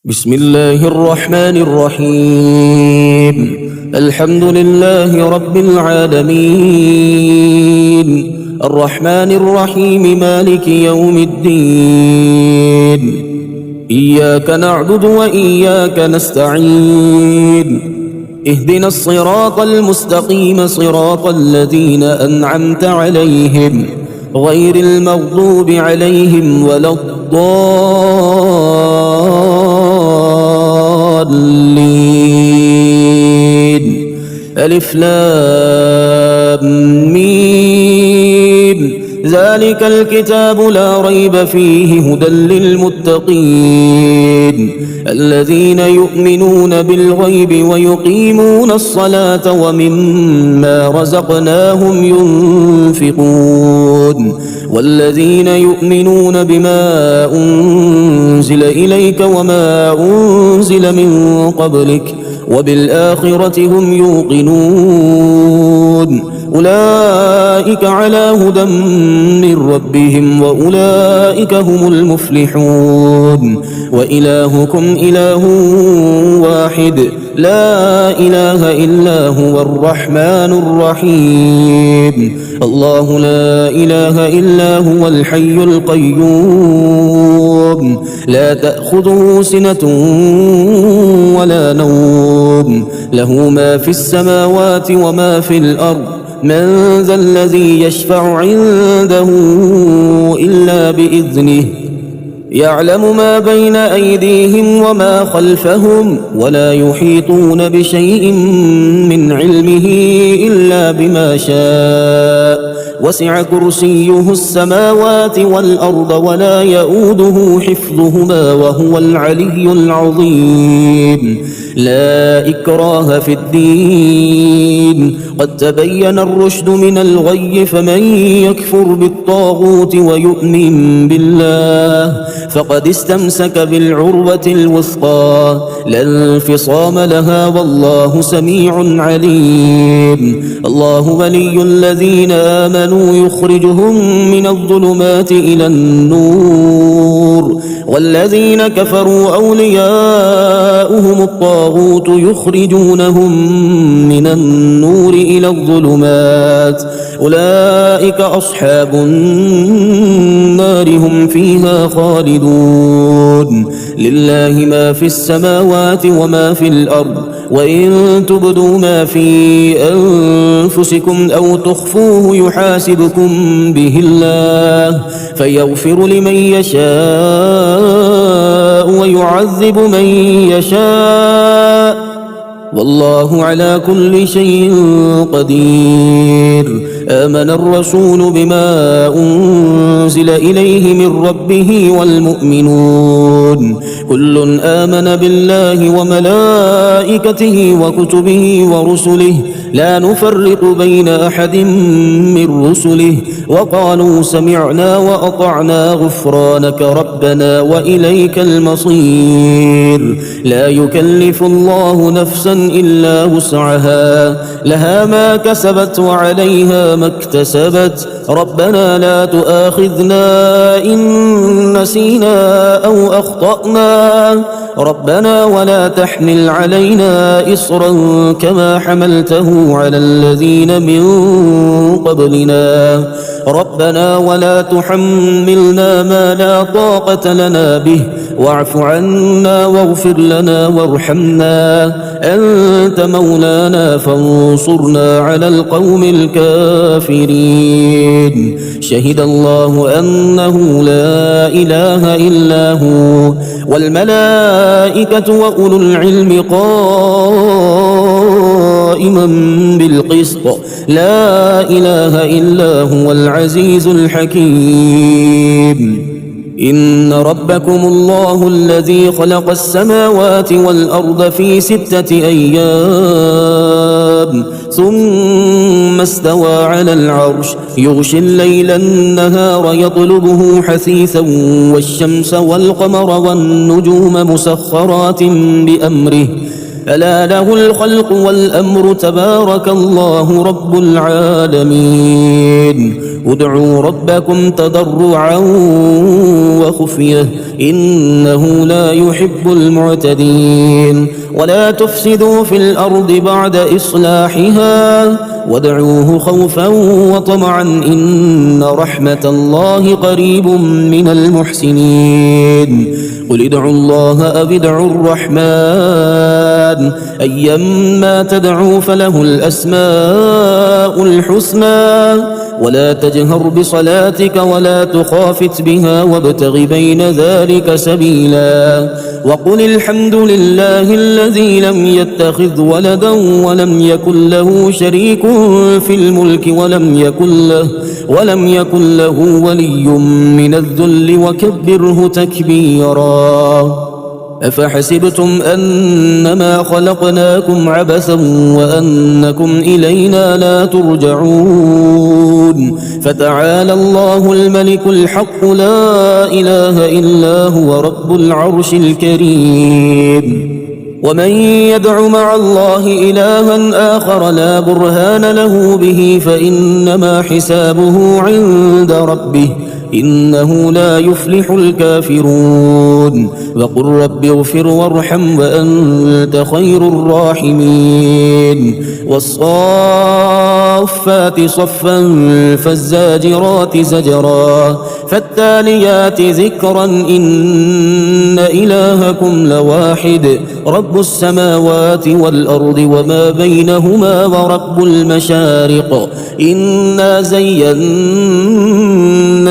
بسم الله الرحمن الرحيم. الحمد لله رب العالمين، الرحمن الرحيم، مالك يوم الدين. إياك نعبد وإياك نستعين، اهدنا الصراط المستقيم، صراط الذين أنعمت عليهم غير المغضوب عليهم ولا الضالين. ألف لام ميم. ذلك الكتاب لا ريب فيه هدى للمتقين الذين يؤمنون بالغيب ويقيمون الصلاة ومما رزقناهم ينفقون والذين يؤمنون بما أنزل إليك وما أنزل من قبلك وبالآخرة هم يوقنون أولئك على هدى من ربهم وأولئك هم المفلحون. وإلهكم إله واحد لا إله إلا هو الرحمن الرحيم. الله لا إله إلا هو الحي القيوم، لا تأخذه سنة ولا نوم، له ما في السماوات وما في الأرض. من ذا الذي يشفع عنده إلا بإذنه، يعلم ما بين أيديهم وما خلفهم ولا يحيطون بشيء من علمه إلا بما شاء. وسع كرسيه السماوات والأرض ولا يؤوده حفظهما وهو العلي العظيم. لا إكراه في الدين، قد تبين الرشد من الغي، فمن يكفر بالطاغوت ويؤمن بالله فقد استمسك بالعروة الوثقى لا انفصام لها والله سميع عليم. الله ولي الذين آمنوا يخرجهم من الظلمات إلى النور، والذين كفروا أولياؤهم الطاغوت يخرجونهم من النور إلى الظلمات. أولئك أصحاب النار هم فيها خالدون. لله ما في السماوات وما في الأرض، وإن تبدوا ما في أنفسكم أو تخفوه يحاسبكم به الله فيغفر لمن يشاء ويعذب من يشاء والله على كل شيء قدير. آمن الرسول بما أنزل إليه من ربه والمؤمنون كل آمن بالله وملائكته وكتبه ورسله لا نفرق بين أحد من رسله وقالوا سمعنا وأطعنا غفرانك ربنا وإليك المصير. لا يكلف الله نفسا إلا وسعها، لها ما كسبت وعليها ما اكتسبت. ربنا لا تؤاخذنا إن نسينا أو أخطأنا، ربنا ولا تحمل علينا إصرا كما حملته على الذين من قبلنا. ربنا ولا تحملنا ما لا طاقة لنا به واعف عنا واغفر لنا وارحمنا أنت مولانا فانصرنا على القوم الكافرين. شهد الله أنه لا إله إلا هو والملائكة وأولو العلم قائما بالقسط لا إله إلا هو العزيز الحكيم. إن ربكم الله الذي خلق السماوات والأرض في 6 أيام ثم استوى على العرش يغشي الليل النهار يطلبه حثيثا والشمس والقمر والنجوم مسخرات بأمره ألا له الخلق والأمر تبارك الله رب العالمين. ادعوا ربكم تضرعا وخفية إنه لا يحب المعتدين ولا تفسدوا في الأرض بعد إصلاحها وادعوه خوفا وطمعا إن رحمة الله قريب من المحسنين قل ادعوا الله أو ادعوا الرحمن أيما تدعوا فله الأسماء الحسنى ولا تجهر بصلاتك ولا تخافت بها وابتغ بين ذلك سبيلا وقل الحمد لله الذي لم يتخذ ولدا ولم يكن له شريك في الملك ولم يكن له ولي من الذل وكبره تكبيرا أفحسبتم أنما خلقناكم عبثا وأنكم إلينا لا ترجعون فتعالى الله الملك الحق لا إله إلا هو رب العرش الكريم ومن يدع مع الله إلها آخر لا برهان له به فإنما حسابه عند ربه إنه لا يفلح الكافرون وقل رب اغفر وارحم وأنت خير الراحمين والصافات صفا فالزاجرات زجرا فالتاليات ذكرا إن إلهكم لواحد رب السماوات والأرض وما بينهما ورب المشارق إنا زينا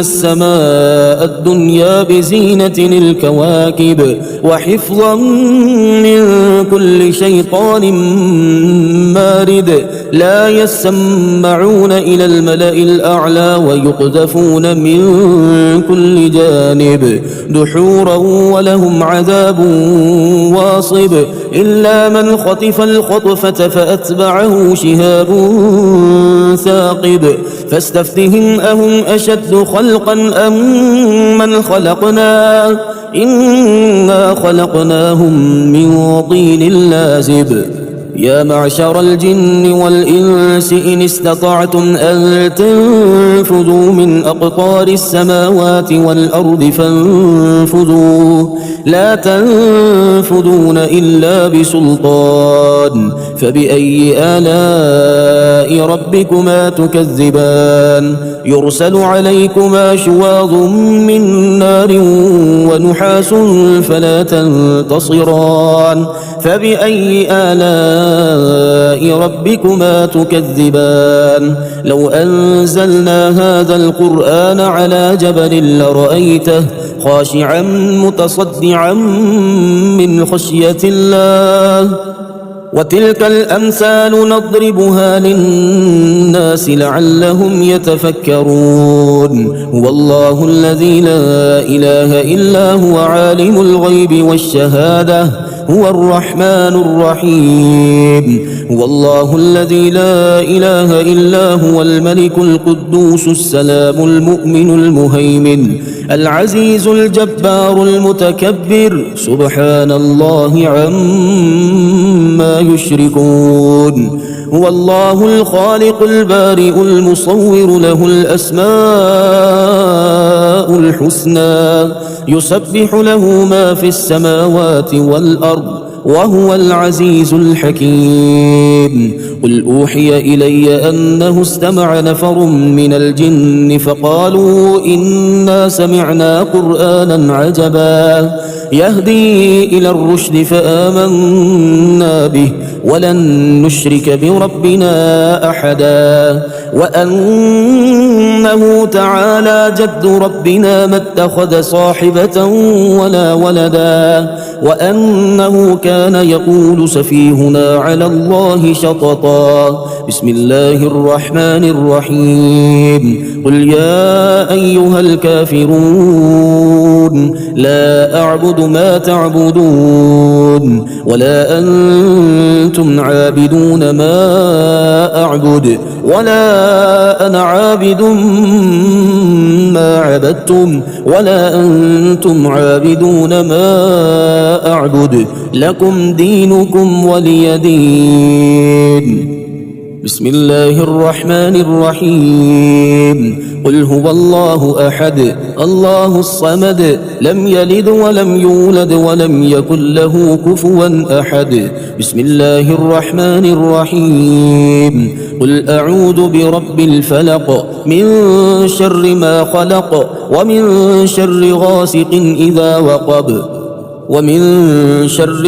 السماء الدنيا بزينة الكواكب وحفظا من كل شيطان مارد لا يسمعون إلى الملأ الأعلى ويقذفون من كل جانب دحورا ولهم عذاب واصب إلا من خطف الخطفة فأتبعه شهاب ثاقب فاستفتهم أهم أشد خلقا أم من خلقنا إنا خلقناهم من طين لازب يا معشر الجن والإنس إن استطعتم أن تنفذوا من أقطار السماوات والأرض فانفذوا لا تنفذون إلا بسلطان فبأي آلاء ربكما تكذبان يرسل عليكما شواظ من نار ونحاس فلا تنتصران فبأي آلاء ربكما تكذبان لو أنزلنا هذا القرآن على جبل لرأيته خاشعا متصدعا من خشية الله وتلك الأمثال نضربها للناس لعلهم يتفكرون هو الله الذي لا إله إلا هو عالم الغيب والشهادة هو الرحمن الرحيم هو الله الذي لا إله إلا هو الملك القدوس السلام المؤمن المهيمن العزيز الجبار المتكبر سبحان الله عما يشركون هو الله الخالق البارئ المصور له الأسماء الحسنى يسبح له ما في السماوات والأرض وهو العزيز الحكيم قل أوحي إلي أنه استمع نفر من الجن فقالوا إنا سمعنا قرآنا عجبا يهدي إلى الرشد فآمنا به ولن نشرك بربنا أحدا وأنه تعالى جد ربنا ما اتخذ صاحبة ولا ولدا وأنه كان يقول سفيهنا على الله شططا بسم الله الرحمن الرحيم قل يا أيها الكافرون لا أعبد ما تعبدون ولا أنتم عابدون ما أعبد ولا أنا عابد ما عبدتم ولا أنتم عابدون ما أعبد لكم دينكم ولي دين بسم الله الرحمن الرحيم قل هو الله أحد الله الصمد لم يلد ولم يولد ولم يكن له كفوا أحد بسم الله الرحمن الرحيم قل أعوذ برب الفلق من شر ما خلق ومن شر غاسق إذا وقب ومن شر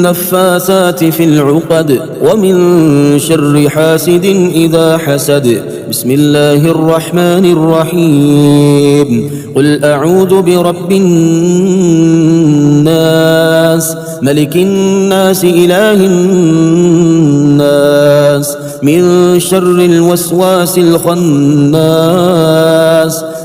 النفاثات في العقد ومن شر حاسد إذا حسد بسم الله الرحمن الرحيم قل أعوذ برب الناس ملك الناس إله الناس من شر الوسواس الخناس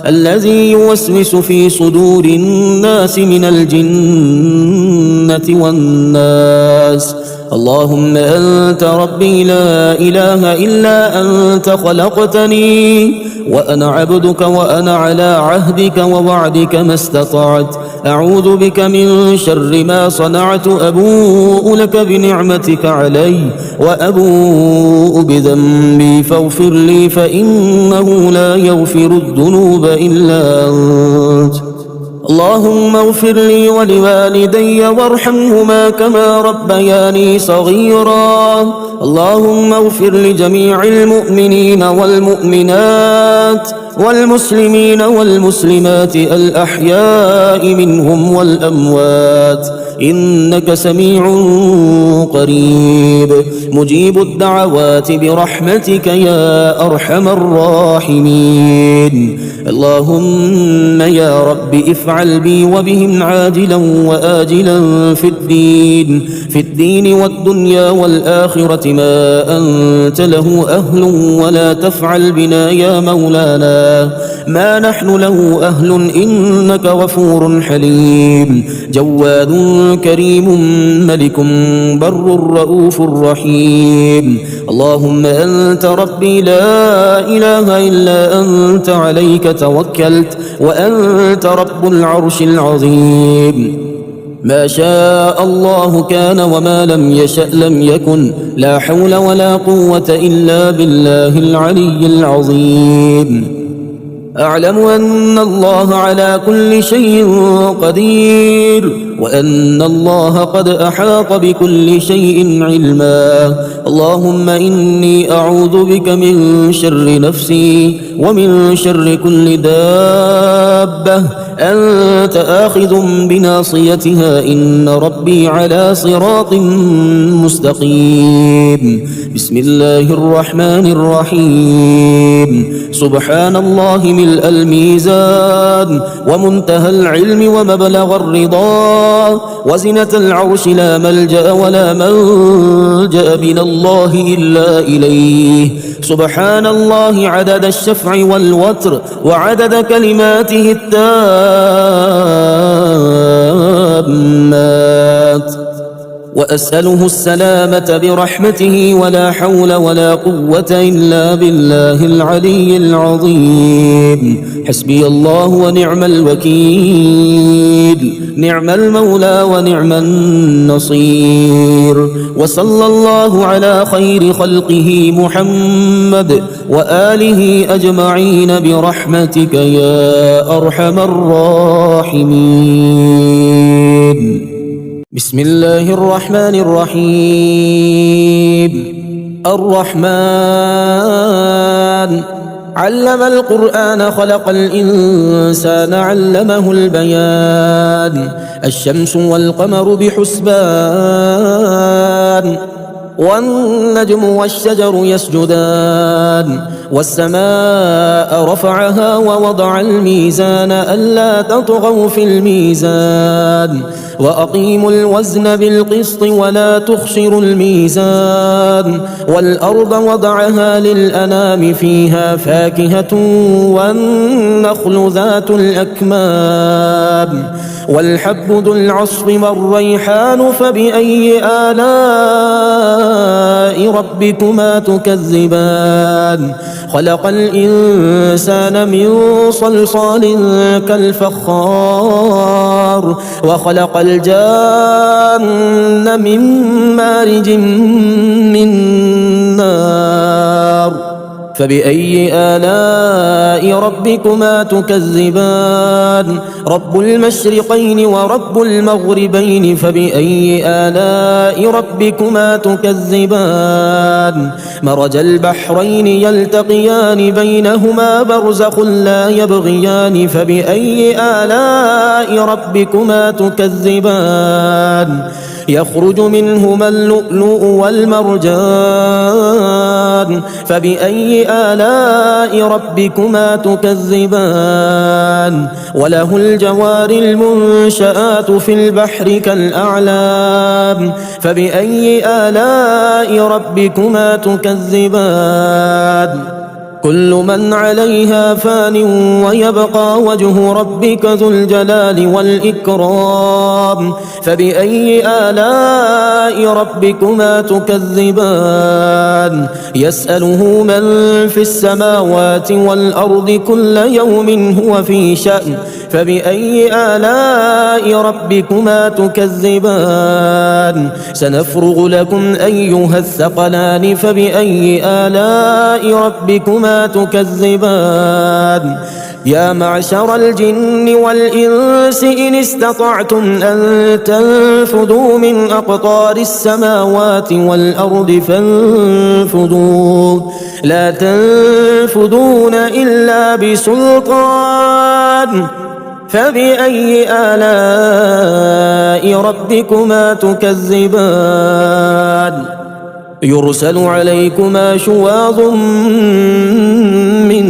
الذي يوسوس في صدور الناس من الجنة والناس اللهم أنت ربي لا إله إلا أنت خلقتني وأنا عبدك وأنا على عهدك ووعدك ما استطعت أعوذ بك من شر ما صنعت أبوء لك بنعمتك علي وأبوء بذنبي فاغفر لي فإنه لا يغفر الذنوب إلا أنت اللهم اغفر لي ولوالدي وارحمهما كما ربياني صغيرا اللهم اغفر لجميع المؤمنين والمؤمنات والمسلمين والمسلمات الأحياء منهم والأموات إنك سميع قريب مجيب الدعوات برحمتك يا أرحم الراحمين اللهم يا رب افعل بي وبهم عاجلا وآجلا في الدين والدنيا والآخرة ما أنت له أهل ولا تفعل بنا يا مولانا ما نحن له أهل إنك غفور حليم جواد كريم ملك بر رؤوف رحيم اللهم أنت ربي لا إله إلا أنت عليك توكلت وأنت رب العرش العظيم ما شاء الله كان وما لم يشأ لم يكن لا حول ولا قوة إلا بالله العلي العظيم أعلم أن الله على كل شيء قدير وأن الله قد أحاط بكل شيء علما اللهم إني أعوذ بك من شر نفسي ومن شر كل دابة أنت آخذ بناصيتها إن ربي على صراط مستقيم بسم الله الرحمن الرحيم سبحان الله ملء الميزان ومنتهى العلم ومبلغ الرضا وزنة العرش لا ملجأ ولا منجأ من الله إلا إليه سبحان الله عدد الشفع والوتر وعدد كلماته التامات وأسأله السلامة برحمته ولا حول ولا قوة إلا بالله العلي العظيم حسبي الله ونعم الوكيل نعم المولى ونعم النصير وصلى الله على خير خلقه محمد وآله أجمعين برحمتك يا أرحم الراحمين بسم الله الرحمن الرحيم الرحمن علم القرآن خلق الإنسان علمه البيان الشمس والقمر بحسبان والنجم والشجر يسجدان والسماء رفعها ووضع الميزان ألا تطغوا في الميزان وأقيموا الوزن بالقسط ولا تخسروا الميزان والأرض وضعها للأنام فيها فاكهة والنخل ذات الأكمام والحب ذو العصف والريحان فبأي آلاء ربكما تكذبان خلق الإنسان من صلصال كالفخار وخلق الجان من مارج من فبأي آلاء ربكما تكذبان رب المشرقين ورب المغربين فبأي آلاء ربكما تكذبان مرج البحرين يلتقيان بينهما برزخ لا يبغيان فبأي آلاء ربكما تكذبان يخرج منهما اللؤلؤ والمرجان فبأي آلاء ربكما تكذبان وله الجوار المنشآت في البحر كالأعلام فبأي آلاء ربكما تكذبان كل من عليها فان ويبقى وجه ربك ذو الجلال والإكرام فبأي آلاء ربكما تكذبان يسأله من في السماوات والأرض كل يوم هو في شأن فبأي آلاء ربكما تكذبان سنفرغ لكم أيها الثقلان فبأي آلاء ربكما تكذبان يا معشر الجن والإنس إن استطعتم أن تنفذوا من أقطار السماوات والأرض فانفذوا لا تنفذون إلا بسلطان فبأي آلاء ربكما تكذبان يرسل عليكما شواظ من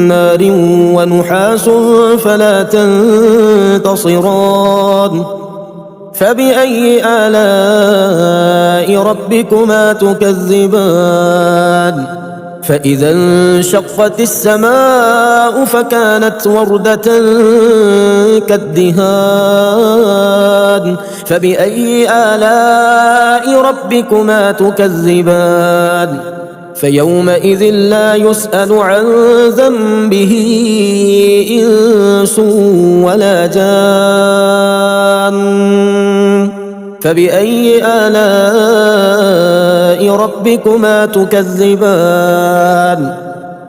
نار ونحاس فلا تنتصران فبأي آلاء ربكما تكذبان فإذا انشقت السماء فكانت وردة كالدهان فبأي آلاء ربكما تكذبان فيومئذ لا يسأل عن ذنبه إنس ولا جان فبأي آلاء ربكما تكذبان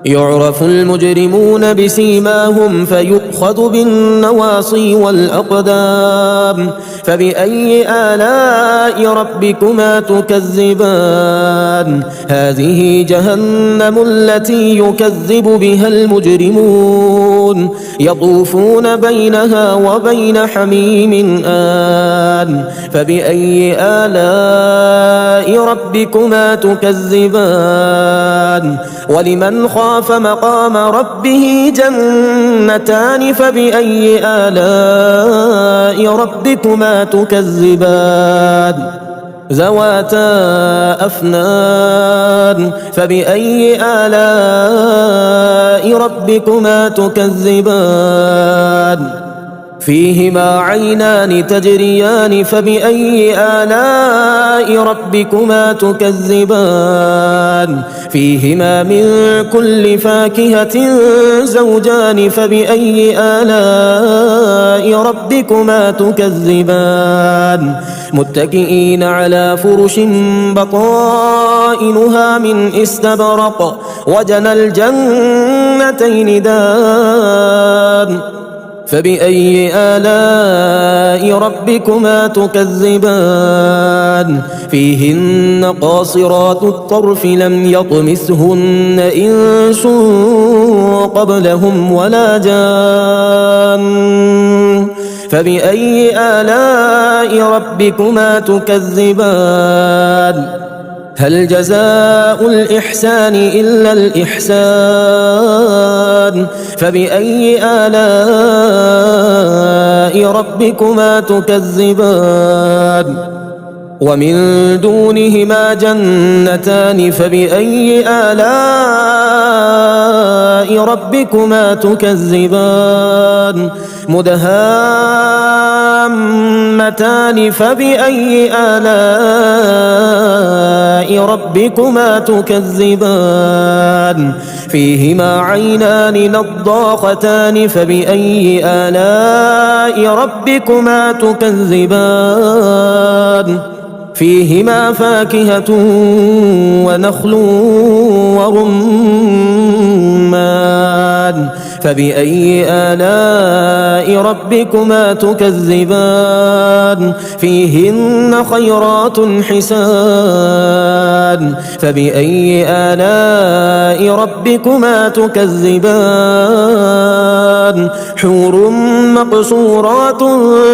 يعرف المجرمون بسيماهم فيؤخذ بالنواصي والأقدام فبأي آلاء ربكما تكذبان هذه جهنم التي يكذب بها المجرمون يطوفون بينها وبين حميم آن فبأي آلاء ربكما تكذبان ولمن خاف مقام ربه جنتان فبأي آلاء ربكما تكذبان ذواتا أفنان فبأي آلاء ربكما تكذبان فيهما عينان تجريان فبأي آلاء ربكما تكذبان فيهما من كل فاكهة زوجان فبأي آلاء ربكما تكذبان متكئين على فرش بطائنها من استبرق وجنى الجنتين دان فبأي آلاء ربكما تكذبان فيهن قاصرات الطرف لم يطمثهن إنس قبلهم ولا جان فبأي آلاء ربكما تكذبان هل جزاء الإحسان إلا الإحسان فبأي آلاء ربكما تكذبان ومن دونهما جنتان فبأي آلاء ربكما تكذبان مدهامتان فبأي آلاء ربكما تكذبان فيهما عينان نضاختان فبأي آلاء ربكما تكذبان فيهما فاكهة ونخل ورمان فبأي آلاء ربكما تكذبان فيهن خيرات حسان فبأي آلاء ربكما تكذبان حور مقصورات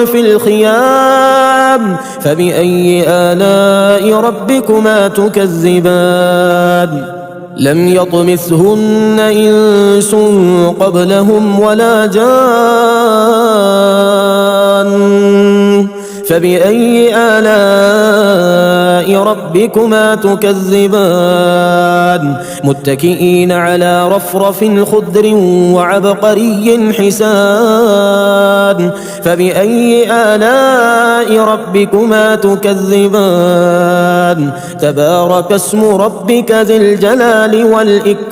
في الخيام فبأي آلاء ربكما تكذبان لم يطمثهن إنس قبلهم ولا جان فبأي آلاء ربكما تكذبان متكئين على رفرف خضر وعبقري حسان فبأي آلاء ربكما تكذبان تبارك اسم ربك ذي الجلال والإكرام